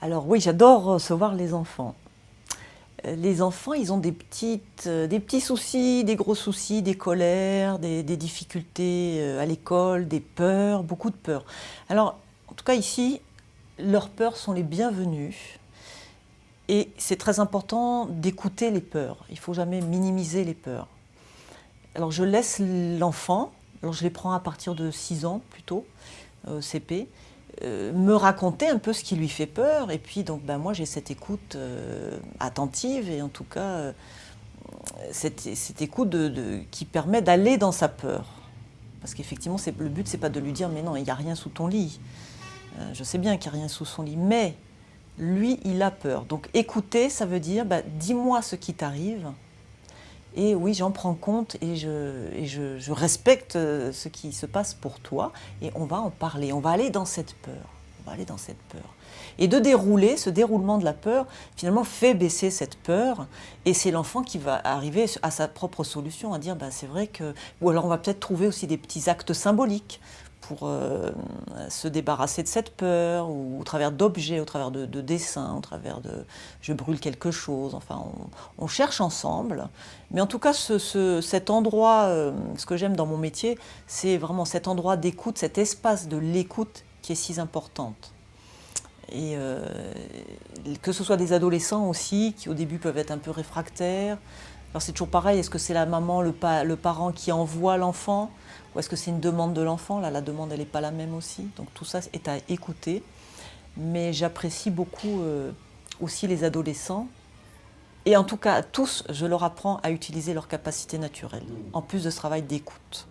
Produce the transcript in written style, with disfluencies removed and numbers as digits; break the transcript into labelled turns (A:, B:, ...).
A: Alors oui, j'adore recevoir les enfants. Les enfants, ils ont des petits soucis, des gros soucis, des colères, des difficultés à l'école, des peurs, beaucoup de peurs. Alors, en tout cas ici, leurs peurs sont les bienvenues. Et c'est très important d'écouter les peurs. Il ne faut jamais minimiser les peurs. Alors je laisse l'enfant, alors je les prends à partir de 6 ans plutôt, CP, me raconter un peu ce qui lui fait peur. Et puis donc moi j'ai cette écoute attentive et en tout cas cette écoute qui permet d'aller dans sa peur. Parce qu'effectivement le but c'est pas de lui dire mais non il n'y a rien sous ton lit. Je sais bien qu'il n'y a rien sous son lit, mais lui il a peur. Donc écouter ça veut dire dis-moi ce qui t'arrive. Et oui, j'en prends compte et je respecte ce qui se passe pour toi et on va en parler, on va aller dans cette peur. On va aller dans cette peur. Et de dérouler, ce déroulement de la peur, finalement, fait baisser cette peur et c'est l'enfant qui va arriver à sa propre solution, à dire c'est vrai que... Ou alors on va peut-être trouver aussi des petits actes symboliques pour se débarrasser de cette peur, ou au travers d'objets, au travers de dessins, au travers de je brûle quelque chose, enfin on cherche ensemble. Mais en tout cas cet endroit, ce que j'aime dans mon métier, c'est vraiment cet endroit d'écoute, cet espace de l'écoute qui est si importante. Et que ce soit des adolescents aussi, qui au début peuvent être un peu réfractaires. Alors c'est toujours pareil, est-ce que c'est la maman, le parent qui envoie l'enfant ou est-ce que c'est une demande de l'enfant? Là, la demande, elle n'est pas la même aussi. Donc tout ça est à écouter. Mais j'apprécie beaucoup aussi les adolescents. Et en tout cas, à tous, je leur apprends à utiliser leurs capacités naturelles, en plus de ce travail d'écoute.